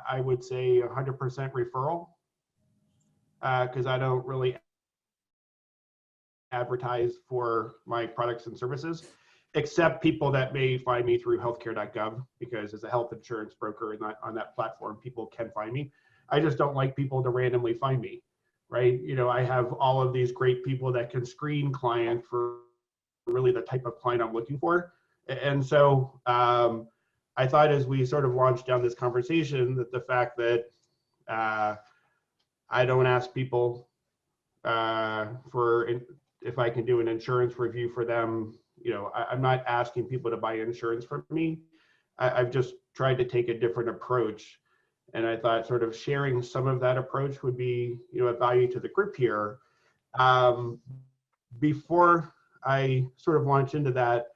I would say 100% referral, because I don't really advertise for my products and services, except people that may find me through healthcare.gov, because as a health insurance broker on that platform, people can find me. I just don't like people to randomly find me, right? You know, I have all of these great people that can screen client for really the type of client I'm looking for. And so I thought as we sort of launched down this conversation that the fact that I don't ask people if I can do an insurance review for them. You know, I'm not asking people to buy insurance from me. I've just tried to take a different approach. And I thought sort of sharing some of that approach would be, you know, a value to the group here. Before I sort of launch into that,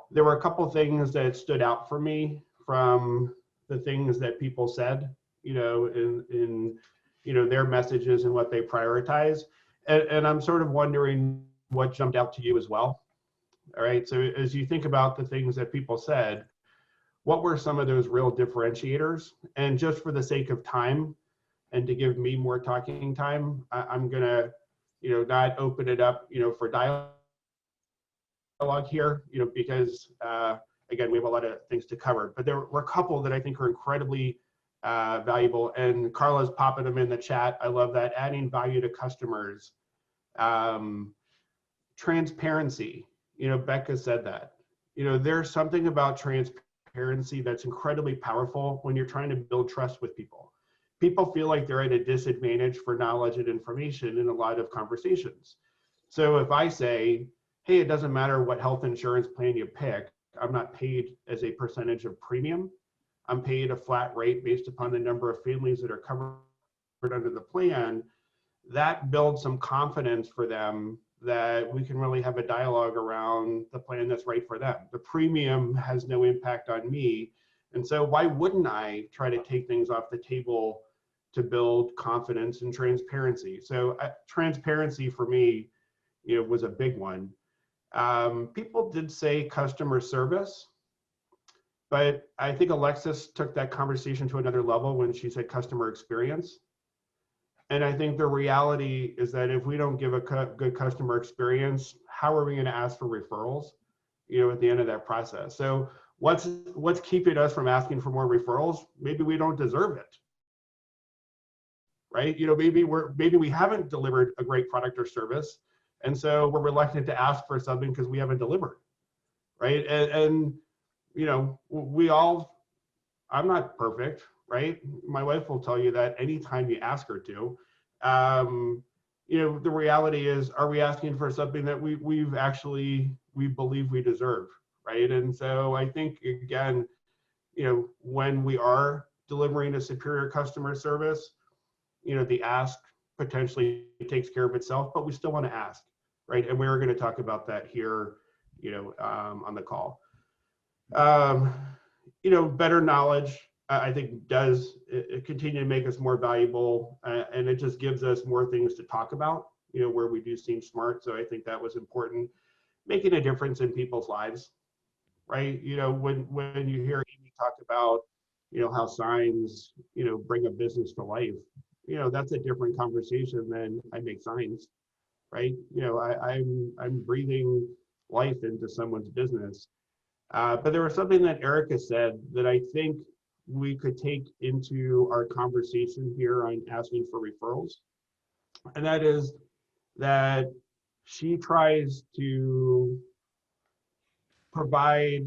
there were a couple of things that stood out for me from the things that people said, you know, in you know, their messages and what they prioritize. And I'm sort of wondering what jumped out to you as well. All right, so as you think about the things that people said, what were some of those real differentiators? And just for the sake of time and to give me more talking time, I'm gonna, you know, not open it up, you know, for dialogue here, you know, because again, we have a lot of things to cover, but there were a couple that I think are incredibly valuable, and Carla's popping them in the chat. I love that. Adding value to customers. Transparency, you know, Becca said that. You know, there's something about transparency that's incredibly powerful when you're trying to build trust with people. People feel like they're at a disadvantage for knowledge and information in a lot of conversations. So if I say, hey, it doesn't matter what health insurance plan you pick, I'm not paid as a percentage of premium. I'm paid a flat rate based upon the number of families that are covered under the plan. That builds some confidence for them that we can really have a dialogue around the plan that's right for them. The premium has no impact on me. And so why wouldn't I try to take things off the table to build confidence and transparency? So transparency for me, you know, was a big one. People did say customer service, but I think Alexis took that conversation to another level when she said customer experience. And I think the reality is that if we don't give a good customer experience, how are we going to ask for referrals, you know, at the end of that process? So what's keeping us from asking for more referrals? Maybe we don't deserve it, right? You know, maybe we haven't delivered a great product or service, and so we're reluctant to ask for something because we haven't delivered, right? And you know, I'm not perfect, right? My wife will tell you that anytime you ask her to. You know, the reality is, are we asking for something that we believe we deserve, right? And so I think, again, you know, when we are delivering a superior customer service, you know, the ask potentially takes care of itself, but we still want to ask, right? And we're going to talk about that here, you know, on the call. You know, better knowledge, I think does continue to make us more valuable, and it just gives us more things to talk about, you know, where we do seem smart. So I think that was important, making a difference in people's lives, right? You know, when you hear Amy talk about, you know, how signs, you know, bring a business to life, you know, that's a different conversation than I make signs, right? You know, I'm breathing life into someone's business. But there was something that Erica said that I think we could take into our conversation here on asking for referrals. And that is that she tries to provide,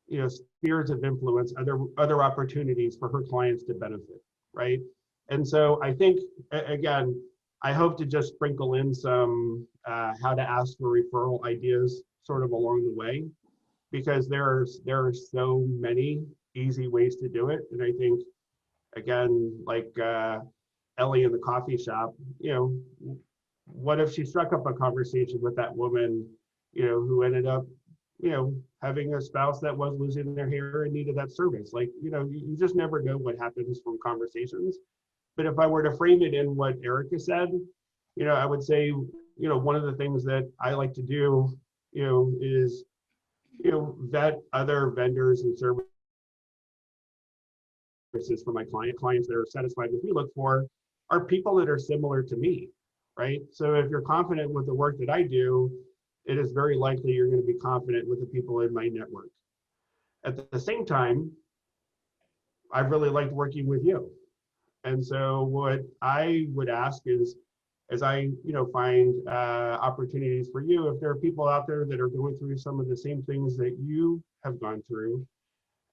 you know, spheres of influence, other opportunities for her clients to benefit, right? And so I think, again, I hope to just sprinkle in some how to ask for referral ideas sort of along the way, because there are so many easy ways to do it. And I think, again, like Ellie in the coffee shop, you know, what if she struck up a conversation with that woman, you know, who ended up, you know, having a spouse that was losing their hair and needed that service? Like, you know, you just never know what happens from conversations. But if I were to frame it in what Erica said, you know, I would say, you know, one of the things that I like to do, you know, is, you know, vet other vendors and service characteristics for my clients that are satisfied with me look for are people that are similar to me, right? So if you're confident with the work that I do, it is very likely you're going to be confident with the people in my network. At the same time, I've really liked working with you. And so what I would ask is, as I find opportunities for you, if there are people out there that are going through some of the same things that you have gone through,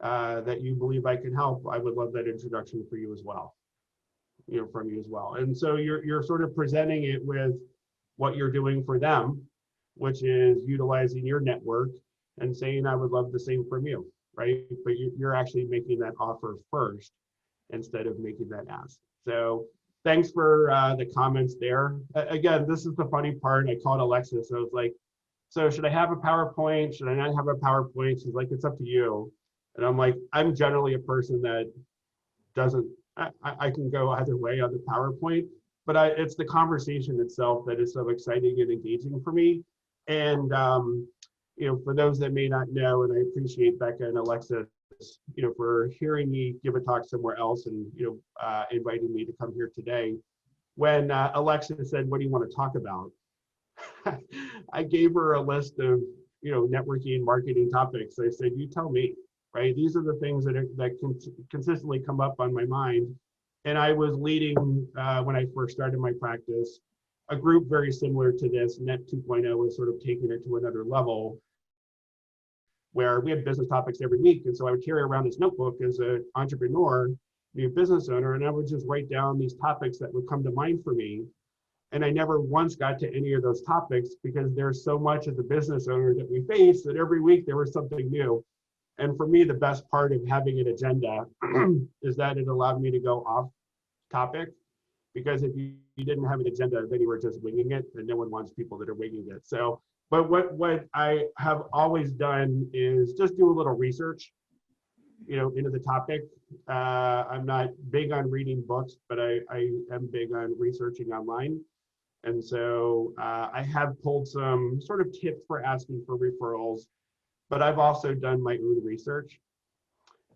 that you believe I can help, I would love that introduction for you as well, from you as well. And so you're sort of presenting it with what you're doing for them, which is utilizing your network and saying, I would love the same from you, right? But you're actually making that offer first instead of making that ask. So thanks for the comments there. Again, this is the funny part. I called Alexis. I was like, so should I have a PowerPoint? Should I not have a PowerPoint? She's like, it's up to you. And I'm like, I'm generally a person that doesn't, I can go either way on the PowerPoint, but it's the conversation itself that is so exciting and engaging for me. And, for those that may not know, and I appreciate Becca and Alexis, for hearing me give a talk somewhere else and, inviting me to come here today. When Alexis said, what do you want to talk about? I gave her a list of, networking marketing topics. I said, you tell me, right? These are the things that can consistently come up on my mind. And I was leading, when I first started my practice, a group very similar to this. Net 2.0 was sort of taking it to another level, where we had business topics every week. And so I would carry around this notebook as an entrepreneur, new business owner, and I would just write down these topics that would come to mind for me. And I never once got to any of those topics because there's so much as a business owner that we face that every week there was something new. And for me, the best part of having an agenda is that it allowed me to go off topic. Because if you didn't have an agenda, then you were just winging it, and no one wants people that are winging it. So, but what I have always done is just do a little research, into the topic. I'm not big on reading books, but I am big on researching online. And so I have pulled some sort of tips for asking for referrals, but I've also done my own research.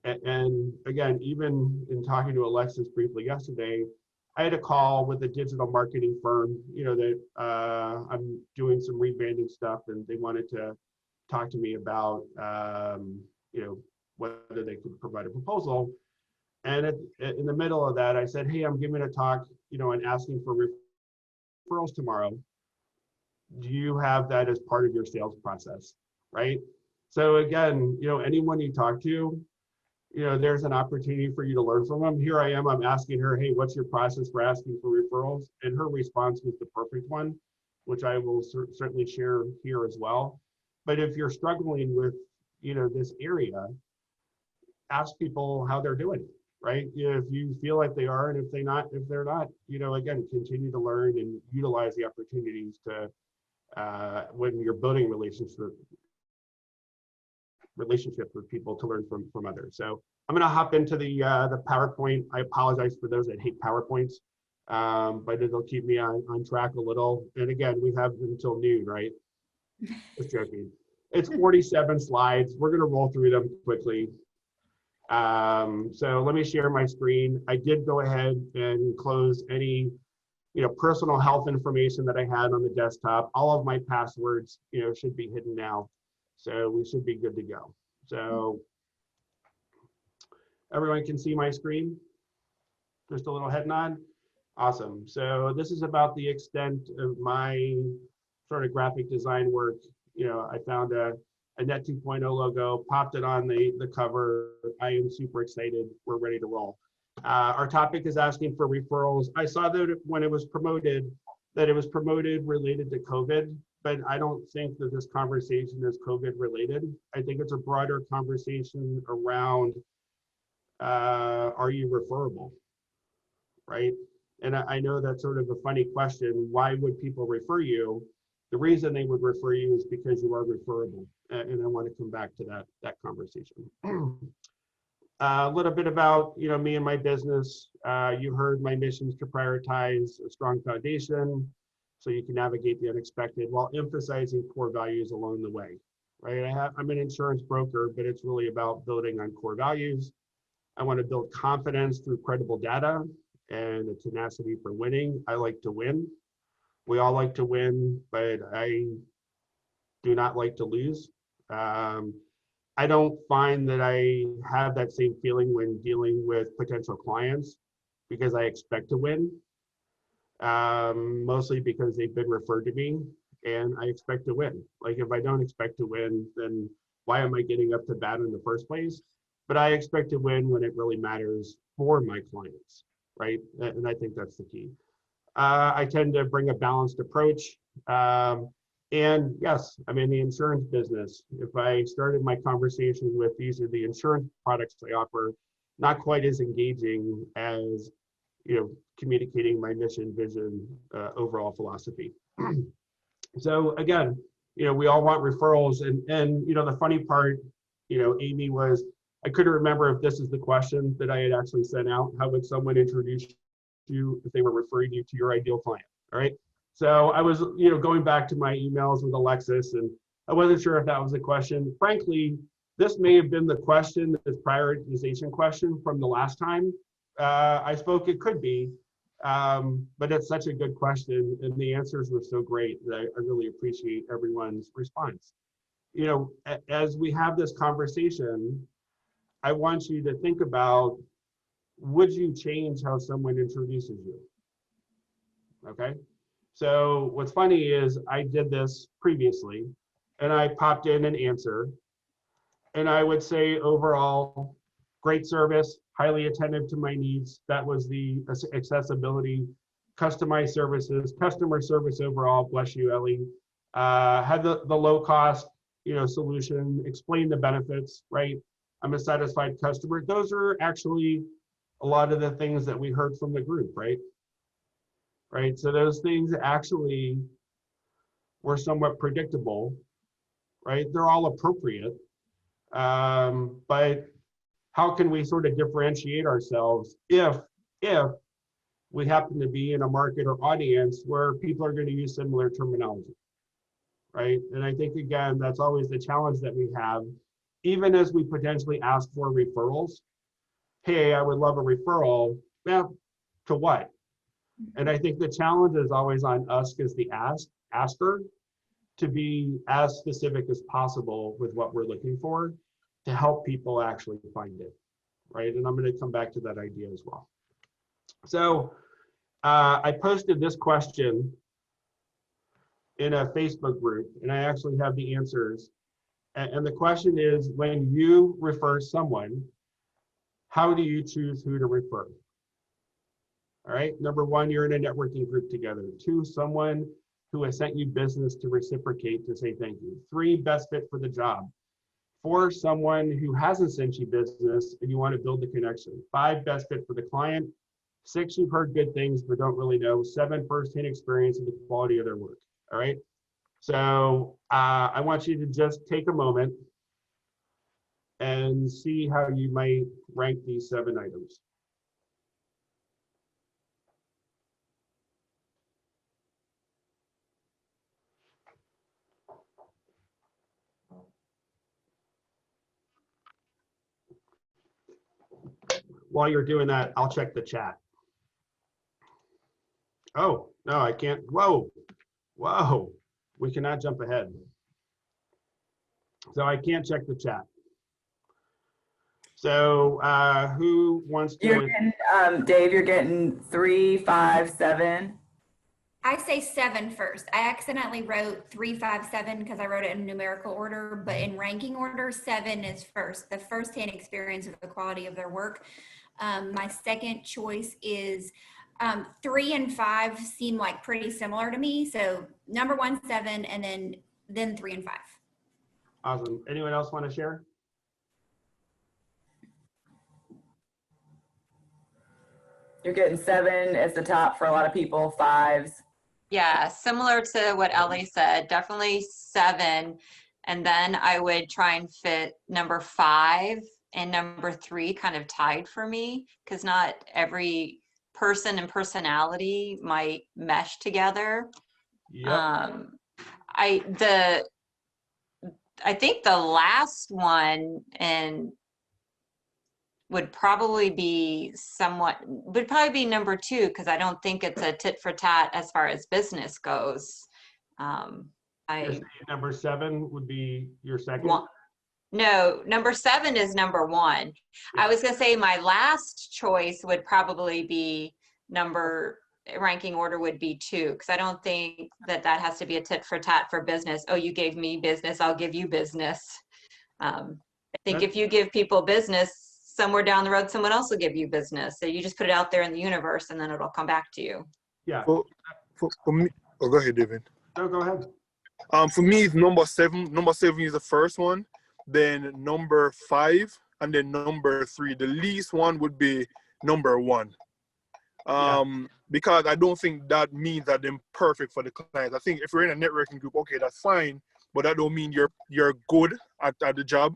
And again, even in talking to Alexis briefly yesterday, I had a call with a digital marketing firm, that I'm doing some rebranding stuff, and they wanted to talk to me about, whether they could provide a proposal. And in the middle of that, I said, hey, I'm giving a talk, and asking for referrals tomorrow. Do you have that as part of your sales process, right? So again, anyone you talk to, there's an opportunity for you to learn from them. Here I am, I'm asking her, hey, what's your process for asking for referrals? And her response was the perfect one, which I will certainly share here as well. But if you're struggling with, this area, ask people how they're doing, right? If you feel like they are, and if they're not, again, continue to learn and utilize the opportunities to, when you're building relationships with people, to learn from others. So I'm going to hop into the PowerPoint. I apologize for those that hate PowerPoints, but it'll keep me on track a little. And again, we have until noon, right? Just joking. It's 47 slides. We're going to roll through them quickly. So let me share my screen. I did go ahead and close any personal health information that I had on the desktop. All of my passwords should be hidden now. So we should be good to go. So everyone can see my screen? Just a little head nod? Awesome. So this is about the extent of my sort of graphic design work. I found a Net 2.0 logo, popped it on the cover. I am super excited. We're ready to roll. Our topic is asking for referrals. I saw that when it was promoted, that it was promoted related to COVID. But I don't think that this conversation is COVID related. I think it's a broader conversation around, are you referable, right? And I know that's sort of a funny question. Why would people refer you? The reason they would refer you is because you are referable. And I want to come back to that conversation. A little bit about me and my business. You heard my mission is to prioritize a strong foundation so you can navigate the unexpected while emphasizing core values along the way, right? I'm an insurance broker, but it's really about building on core values. I want to build confidence through credible data and a tenacity for winning. I like to win. We all like to win, but I do not like to lose. I don't find that I have that same feeling when dealing with potential clients because I expect to win, mostly because they've been referred to me and I expect to win. Like if I don't expect to win, then why am I getting up to bat in the first place? But I expect to win when it really matters for my clients, right? And I think that's the key. I tend to bring a balanced approach. And yes, I'm in the insurance business. If I started my conversation with these are the insurance products I offer, not quite as engaging as communicating my mission, vision, overall philosophy. So again, we all want referrals, and the funny part, Amy, was I couldn't remember if this is the question that I had actually sent out. How would someone introduce you if they were referring you to your ideal client? All right. So I was, going back to my emails with Alexis, and I wasn't sure if that was the question. Frankly, this may have been the question, this prioritization question from the last time I spoke. It could be, but it's such a good question, and the answers were so great that I really appreciate everyone's response. As we have this conversation, I want you to think about, would you change how someone introduces you? Okay. So what's funny is I did this previously and I popped in an answer and I would say overall, great service, highly attentive to my needs. That was the accessibility, customized services, customer service overall, bless you, Ellie. Had the low cost, solution, explain the benefits, right? I'm a satisfied customer. Those are actually a lot of the things that we heard from the group, right? Right. So those things actually were somewhat predictable, right? They're all appropriate. But how can we sort of differentiate ourselves if we happen to be in a market or audience where people are going to use similar terminology, right? And I think, again, that's always the challenge that we have, even as we potentially ask for referrals. Hey, I would love a referral. Well, to what? And I think the challenge is always on us as the asker to be as specific as possible with what we're looking for to help people actually find it, right? And I'm going to come back to that idea as well. So I posted this question in a Facebook group, and I actually have the answers. And the question is, when you refer someone, how do you choose who to refer? All right, number one, you're in a networking group together. Two, someone who has sent you business to reciprocate to say thank you. Three, best fit for the job. Four, someone who hasn't sent you business and you want to build the connection. Five, best fit for the client. Six, you've heard good things but don't really know. Seven, first-hand experience of the quality of their work. All right, so I want you to just take a moment and see how you might rank these 7 items. While you're doing that, I'll check the chat. Oh, no, I can't. Whoa, we cannot jump ahead. So I can't check the chat. So who wants to? You're getting, Dave, you're getting 3, 5, 7. I say 7 first. I accidentally wrote 3, 5, 7 because I wrote it in numerical order, but in ranking order, 7 is first. The first-hand experience of the quality of their work. My second choice is 3 and 5 seem like pretty similar to me. So number 1, 7, and then 3 and 5. Awesome. Anyone else want to share? You're getting 7 as the top for a lot of people, 5s. Yeah, similar to what Ellie said, definitely 7. And then I would try and fit number 5 and number 3 kind of tied for me, because not every person and personality might mesh together. Yep. I think the last one, and would probably be number 2, because I don't think it's a tit for tat as far as business goes. You're saying number 7 would be your second? No, number 7 is number 1. Yeah. I was gonna say my last choice would probably be ranking order would be 2, because I don't think that has to be a tit for tat for business. Oh, you gave me business, I'll give you business. I think if you give people business, somewhere down the road, someone else will give you business. So you just put it out there in the universe and then it'll come back to you. Yeah. For me, oh, go ahead, David. No, go ahead. For me, it's number 7. Number 7 is the first one, then number 5, and then number 3. The least one would be number 1. Because I don't think that means that they're perfect for the clients. I think if you're in a networking group, okay, that's fine, but that don't mean you're good at the job,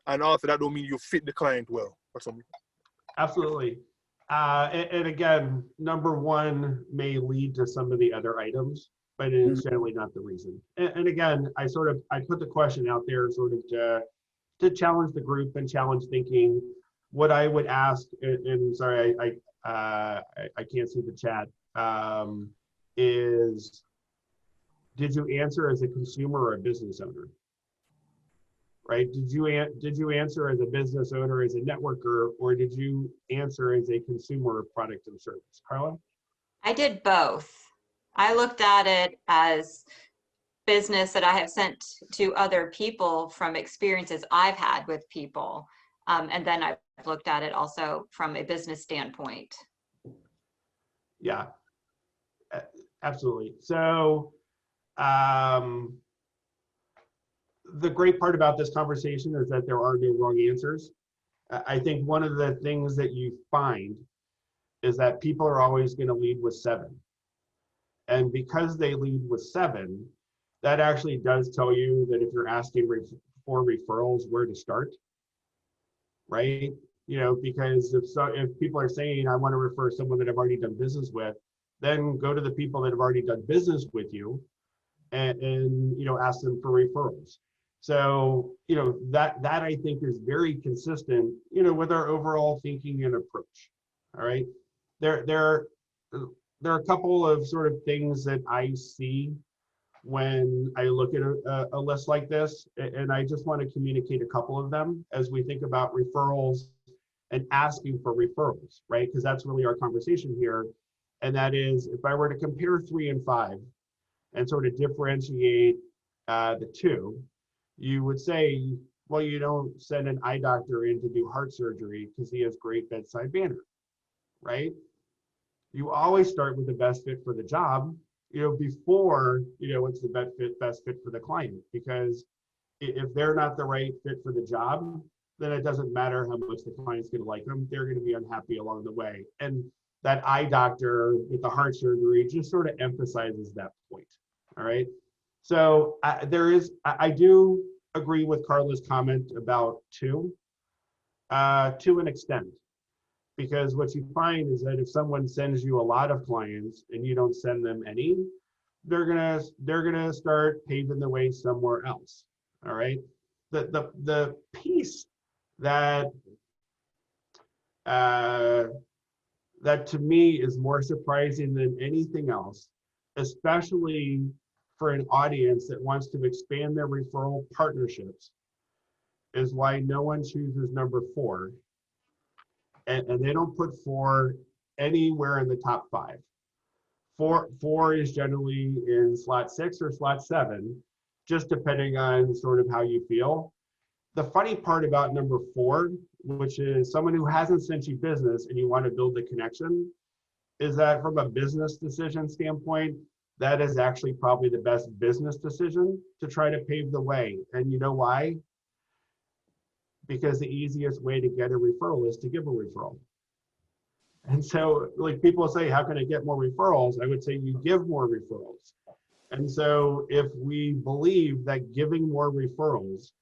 and also that don't mean you fit the client well or something. Absolutely. And again, number 1 may lead to some of the other items, but it's generally not the reason. And again, I put the question out there sort of to challenge the group and challenge thinking. What I would ask, and sorry, I can't see the chat, is did you answer as a consumer or a business owner? Right? Did you answer as a business owner, as a networker, or did you answer as a consumer of product and service? Carla? I did both. I looked at it as business that I have sent to other people from experiences I've had with people. And then I've looked at it also from a business standpoint. Yeah, absolutely. So the great part about this conversation is that there are no wrong answers. I think one of the things that you find is that people are always going to lead with 7. And because they lead with 7, that actually does tell you that if you're asking for referrals, where to start, right? Because if people are saying, I want to refer someone that I've already done business with, then go to the people that have already done business with you and ask them for referrals. So, that I think is very consistent, with our overall thinking and approach. All right. There are a couple of sort of things that I see when I look at a list like this, and I just want to communicate a couple of them as we think about referrals and asking for referrals, right? Because that's really our conversation here. And that is, if I were to compare 3 and 5 and sort of differentiate the 2, you would say, well, you don't send an eye doctor in to do heart surgery because he has great bedside manner, right? You always start with the best fit for the job, before, what's the best fit for the client. Because if they're not the right fit for the job, then it doesn't matter how much the client's going to like them. They're going to be unhappy along the way. And that eye doctor with the heart surgery just sort of emphasizes that point. All right. So I do agree with Carla's comment about 2, to an extent. Because what you find is that if someone sends you a lot of clients and you don't send them any, they're gonna start paving the way somewhere else. All right. The piece that that to me is more surprising than anything else, especially for an audience that wants to expand their referral partnerships, is why no one chooses number 4. And they don't put 4 anywhere in the top 5. 4 is generally in slot 6 or slot 7, just depending on sort of how you feel. The funny part about number 4, which is someone who hasn't sent you business and you want to build the connection, is that from a business decision standpoint, that is actually probably the best business decision to try to pave the way. And you know why? Because the easiest way to get a referral is to give a referral. And so, like, people say, how can I get more referrals? I would say you give more referrals. And so if we believe that giving more referrals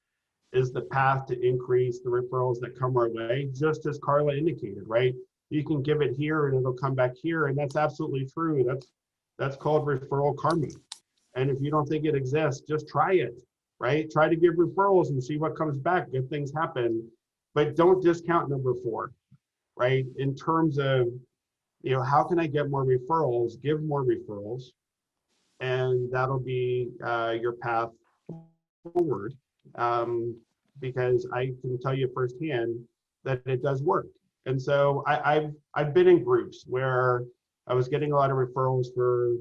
is the path to increase the referrals that come our way, just as Carla indicated, right? You can give it here and it'll come back here. And that's absolutely true. That's called referral karma. And if you don't think it exists, just try it. Right? Try to give referrals and see what comes back. Good things happen, but don't discount number 4. right? In terms of, how can I get more referrals, give more referrals, and that'll be your path forward. Because I can tell you firsthand that it does work. And so I've been in groups where I was getting a lot of referrals for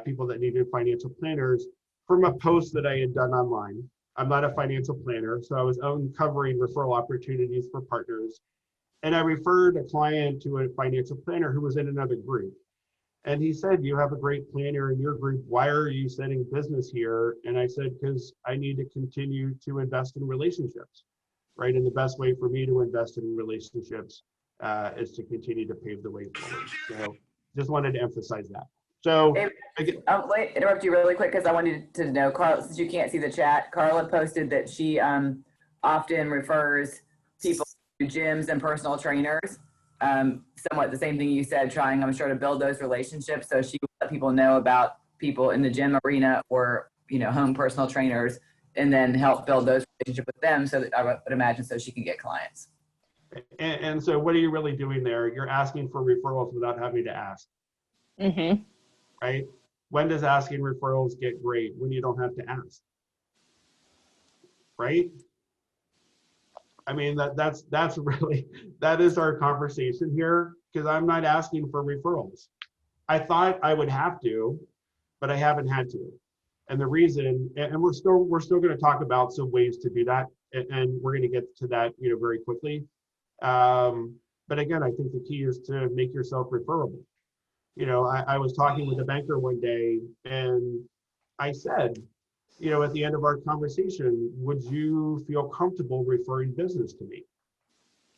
people that needed financial planners from a post that I had done online. I'm not a financial planner, so I was uncovering referral opportunities for partners. And I referred a client to a financial planner who was in another group. And he said, you have a great planner in your group. Why are you setting business here? And I said, because I need to continue to invest in relationships, right? And the best way for me to invest in relationships is to continue to pave the way forward. So just wanted to emphasize that. So wait, interrupt you really quick because I wanted to know, Carl, since you can't see the chat, Carla posted that she often refers people to gyms and personal trainers. Somewhat the same thing you said, trying, I'm sure, to build those relationships. So she would let people know about people in the gym arena or, home personal trainers, and then help build those relationships with them. So that I would imagine so she can get clients. And so what are you really doing there? You're asking for referrals without having to ask. Mm-hmm. Right? When does asking referrals get great? When you don't have to ask. Right? I mean, that's really, that is our conversation here, because I'm not asking for referrals. I thought I would have to, but I haven't had to. And the reason, and we're still going to talk about some ways to do that, and we're going to get to that, very quickly. But again, I think the key is to make yourself referable. I was talking with a banker one day, and I said, at the end of our conversation, would you feel comfortable referring business to me?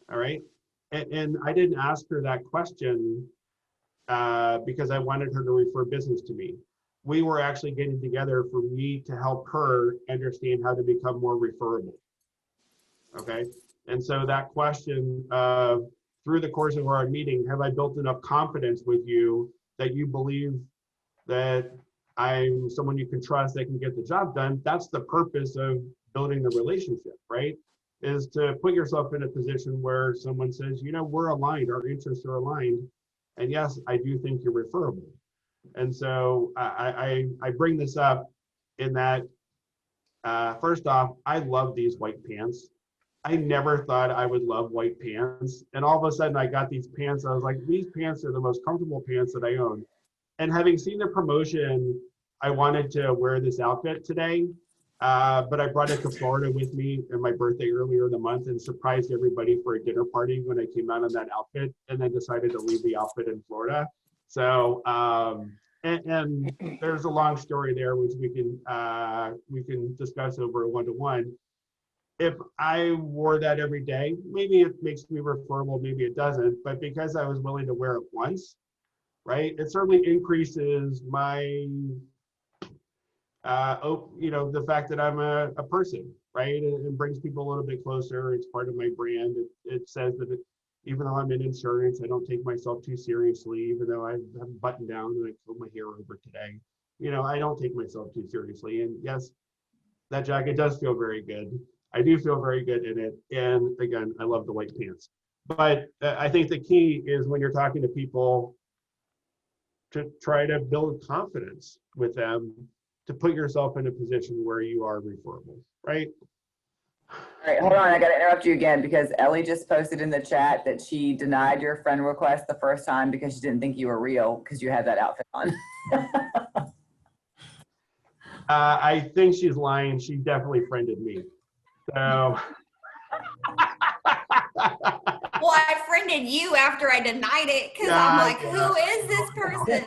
All right. And I didn't ask her that question because I wanted her to refer business to me. We were actually getting together for me to help her understand how to become more referable. Okay. And so that question through the course of our meeting, have I built enough confidence with you that you believe that I'm someone you can trust that can get the job done? That's the purpose of building the relationship, right? Is to put yourself in a position where someone says, we're aligned, our interests are aligned. And yes, I do think you're referable. And so I bring this up in that, first off, I love these white pants. I never thought I would love white pants. And all of a sudden I got these pants. I was like, these pants are the most comfortable pants that I own. And having seen the promotion, I wanted to wear this outfit today, but I brought it to Florida with me on my birthday earlier in the month and surprised everybody for a dinner party when I came out in that outfit, and then decided to leave the outfit in Florida. So, and there's a long story there, which we can discuss over a one-to-one. If I wore that every day, maybe it makes me referable, maybe it doesn't, but because I was willing to wear it once, right, it certainly increases my, the fact that I'm a person, right, and brings people a little bit closer. It's part of my brand. It says that even though I'm in insurance, I don't take myself too seriously, even though I have buttoned down and I pulled my hair over today. I don't take myself too seriously. And yes, that jacket does feel very good. I do feel very good in it. And again, I love the white pants. But I think the key is when you're talking to people to try to build confidence with them, to put yourself in a position where you are referable, right? All right, hold on. I got to interrupt you again because Ellie just posted in the chat that she denied your friend request the first time because she didn't think you were real because you had that outfit on. I think she's lying. She definitely friended me. So. Well, I friended you after I denied it because I'm like, who is this person?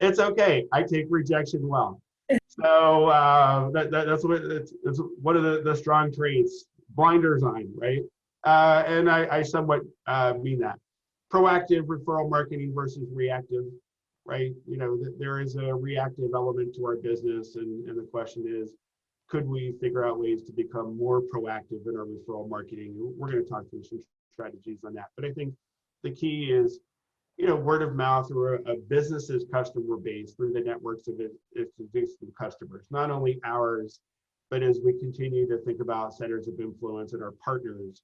It's okay. I take rejection well. So that's what it's one of the strong traits. Blinders on, right? And I somewhat mean that. Proactive referral marketing versus reactive, right? There is a reactive element to our business, and the question is, could we figure out ways to become more proactive in our referral marketing? We're going to talk through some strategies on that. But I think the key is, word of mouth or a business's customer base through the networks of existing customers, not only ours, but as we continue to think about centers of influence and our partners,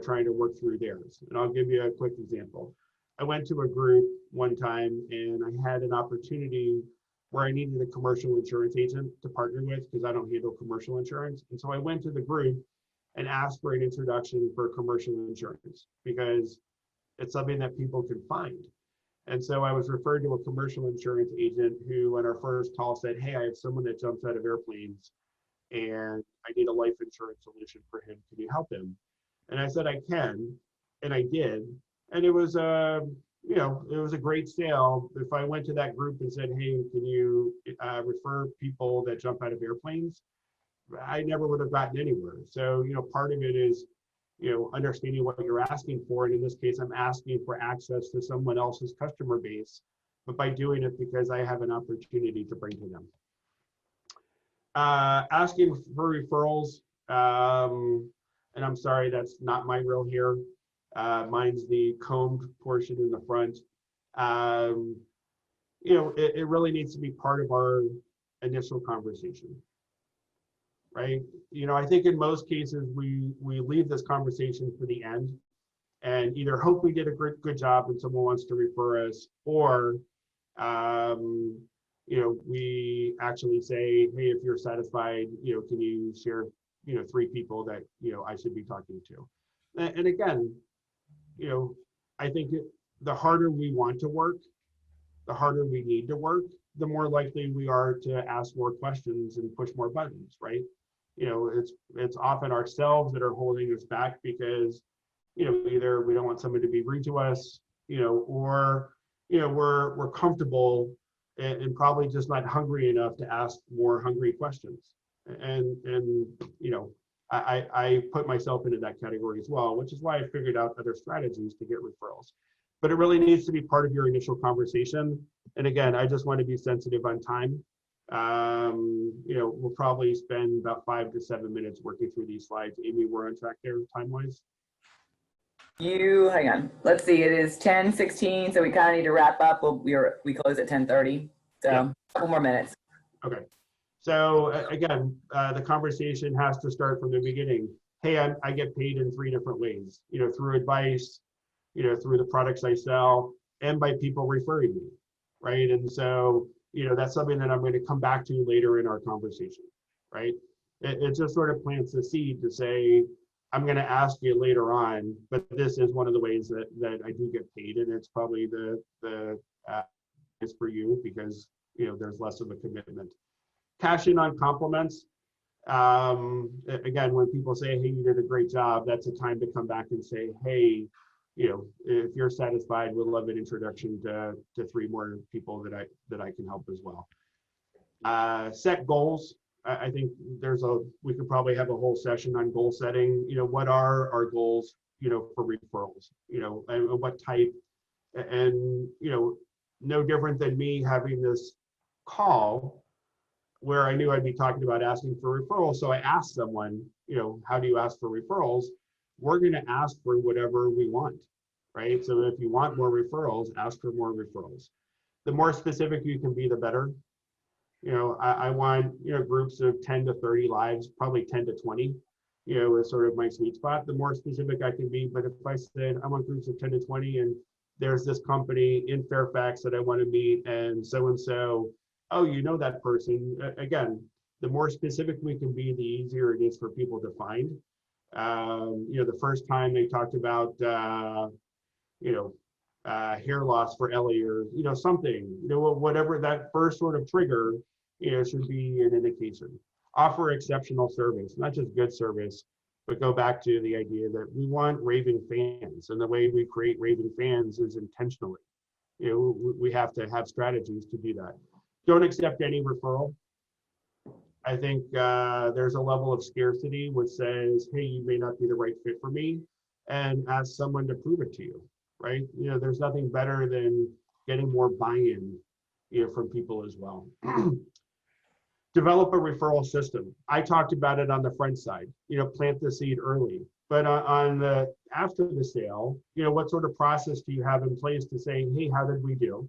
trying to work through theirs. And I'll give you a quick example. I went to a group one time and I had an opportunity where I needed a commercial insurance agent to partner with because I don't handle commercial insurance. And so I went to the group and asked for an introduction for commercial insurance because it's something that people can find. And so I was referred to a commercial insurance agent who, on our first call, said, hey, I have someone that jumps out of airplanes and I need a life insurance solution for him. Can you help him? And I said, I can. And I did. And it was it was a great sale. If I went to that group and said, hey, can you refer people that jump out of airplanes? I never would have gotten anywhere. So, part of it is, understanding what you're asking for. And in this case, I'm asking for access to someone else's customer base, but by doing it because I have an opportunity to bring to them. Asking for referrals. And I'm sorry, that's not my role here. Mine's the combed portion in the front. It really needs to be part of our initial conversation, right? I think in most cases, we leave this conversation for the end and either hope we did a good job and someone wants to refer us, or we actually say, hey, if you're satisfied, can you share 3 people that I should be talking to. And again, I think the harder we want to work, the harder we need to work, the more likely we are to ask more questions and push more buttons, right? It's often ourselves that are holding us back because either we don't want somebody to be rude to us, or we're comfortable and probably just not hungry enough to ask more hungry questions. And I put myself into that category as well, which is why I figured out other strategies to get referrals. But it really needs to be part of your initial conversation. And again, I just want to be sensitive on time. We'll probably spend about 5 to 7 minutes working through these slides. Amy, we're on track there time-wise? Hang on. Let's see, it is 10:16, so we kind of need to wrap up. We close at 10:30, so Yeah. A couple more minutes. Okay. So again, the conversation has to start from the beginning. Hey, I get paid in 3 different ways, through advice, through the products I sell, and by people referring me, right? And so, that's something that I'm going to come back to later in our conversation, right? It just sort of plants the seed to say, I'm going to ask you later on, but this is one of the ways that I do get paid, and it's probably the is for you because there's less of a commitment. Cash in on compliments. Again, when people say, hey, you did a great job, that's a time to come back and say, hey, if you're satisfied, we'll love an introduction to 3 more people that I can help as well. Set goals. I think we could probably have a whole session on goal setting. What are our goals, for referrals, and what type, and, no different than me having this call where I knew I'd be talking about asking for referrals. So I asked someone, how do you ask for referrals? We're going to ask for whatever we want, right? So if you want more referrals, ask for more referrals. The more specific you can be, the better. I want, groups of 10 to 30 lives, probably 10 to 20, is sort of my sweet spot. The more specific I can be, but if I said I want groups of 10 to 20 and there's this company in Fairfax that I want to meet and so, oh, that person. Again, the more specific we can be, the easier it is for people to find. The first time they talked about, hair loss for Ellie or, something, whatever that first sort of trigger, should be an indication. Offer exceptional service, not just good service, but go back to the idea that we want raving fans. And the way we create raving fans is intentionally. We have to have strategies to do that. Don't accept any referral. I think there's a level of scarcity which says, hey, you may not be the right fit for me, and ask someone to prove it to you, right? There's nothing better than getting more buy-in, from people as well. Develop a referral system. I talked about it on the front side, plant the seed early. But on the after the sale, what sort of process do you have in place to say, hey, how did we do?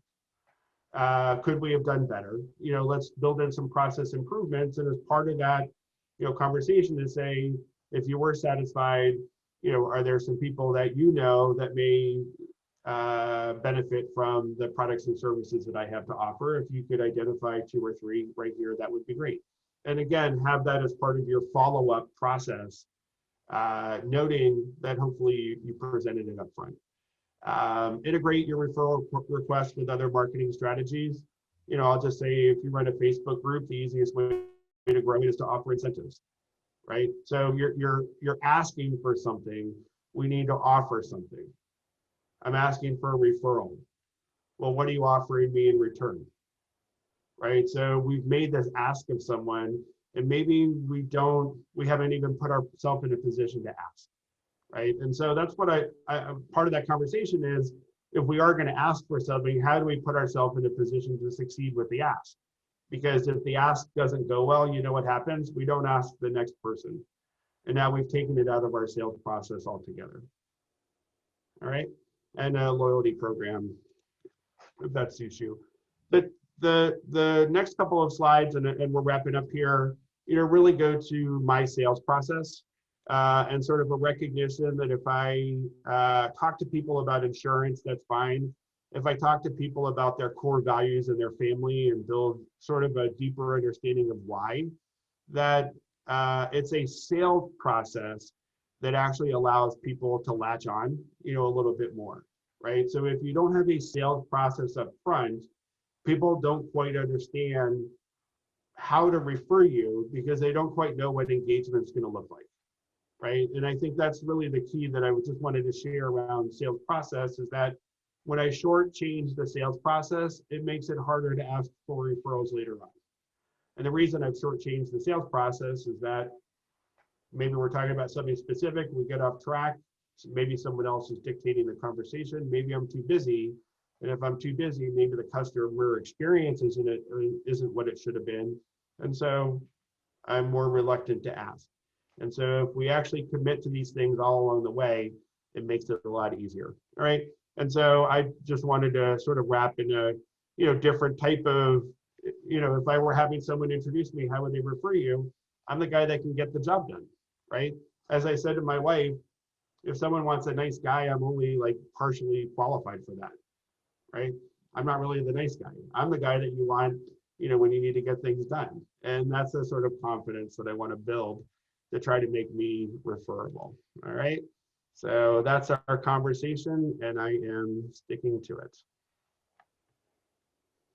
Could we have done better? Let's build in some process improvements. And as part of that, conversation to say, if you were satisfied, are there some people that that may benefit from the products and services that I have to offer? If you could identify 2 or 3 right here, that would be great. And again, have that as part of your follow-up process, noting that hopefully you presented it up front. Integrate your referral requests with other marketing strategies. I'll just say, if you run a Facebook group, the easiest way to grow it is to offer incentives, right? So you're asking for something. We need to offer something. I'm asking for a referral. Well, what are you offering me in return? Right? So we've made this ask of someone, and maybe we haven't even put ourselves in a position to ask, right? And so that's what part of that conversation is, if we are going to ask for something, how do we put ourselves in a position to succeed with the ask? Because if the ask doesn't go well, you know what happens? We don't ask the next person. And now we've taken it out of our sales process altogether. All right? And a loyalty program, if that suits you. But the next couple of slides, and we're wrapping up here, really go to my sales process, and sort of a recognition that if I talk to people about insurance, that's fine. If I talk to people about their core values and their family and build sort of a deeper understanding of why, that it's a sales process that actually allows people to latch on, a little bit more, right? So if you don't have a sales process up front, people don't quite understand how to refer you because they don't quite know what engagement's going to look like, right? And I think that's really the key that I just wanted to share around sales process, is that when I shortchange the sales process, it makes it harder to ask for referrals later on. And the reason I've shortchanged the sales process is that maybe we're talking about something specific, we get off track, so maybe someone else is dictating the conversation, maybe I'm too busy, and if I'm too busy, maybe the customer experience isn't what it should have been, and so I'm more reluctant to ask. And so if we actually commit to these things all along the way, it makes it a lot easier, all right? And so I just wanted to sort of wrap in a different type of, if I were having someone introduce me, how would they refer you? I'm the guy that can get the job done, right? As I said to my wife, if someone wants a nice guy, I'm only like partially qualified for that, right? I'm not really the nice guy. I'm the guy that you want, when you need to get things done. And that's the sort of confidence that I want to build to try to make me referable, all right? So that's our conversation, and I am sticking to it.